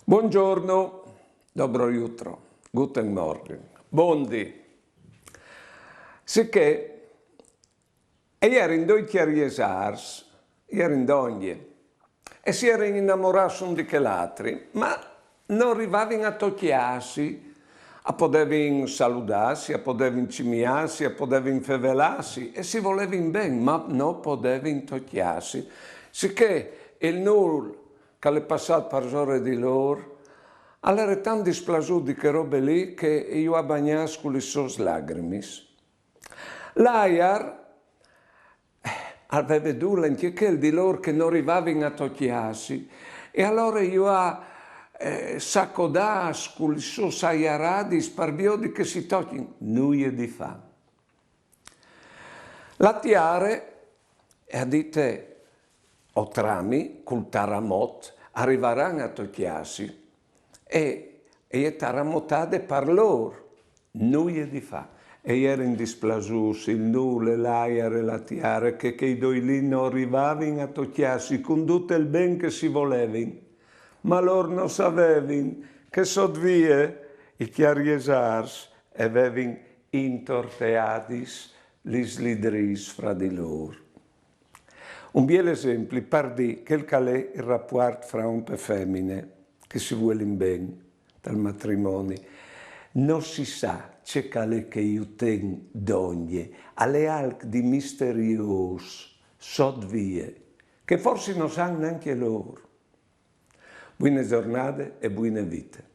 Buongiorno, dobro jutro, guten Morgen, bondi. Sicché, ieri in due chiariesars, ieri in dogne, e si erano innamorati di che l'altri, ma non arrivavano a tocchiarsi, a potervi salutarsi, a potervi cimiarsi, a potervi fevelarsi, e si volevano bene, ma non potevano tocchiarsi. Sicché il null che le passato per ore di loro, allora era tanto dispiaciuto di che robe lì che io ho bagnato con le sue lacrime. L'Aiar aveva veduto che di loro che non arrivavano a tocchiarsi, e allora io ho saccodato con le sue aiaradi sparbiodi che si tocchino, nulla di fa. La tiare, e ha detto, o trami, col taramot, arriveranno a tocchiarsi e taramotade per loro, nulla di fa. E erano dispiaciuti, il nulla, l'aiar e la tiare, che i due lì non arrivavano a tocchiarsi con tutto il ben che si volevano. Ma loro non sapevano che sottovie i chiariesars avevano intorteatis gli slidris fra di loro. Un bel esempio per dire che è il rapporto fra uomo e femmine, che si vuole bene dal matrimonio. Non si sa c'è che io tengo d'ogni, alle altre di misterioso, sottovie, che forse non sanno neanche loro. Buone giornate e buone vite.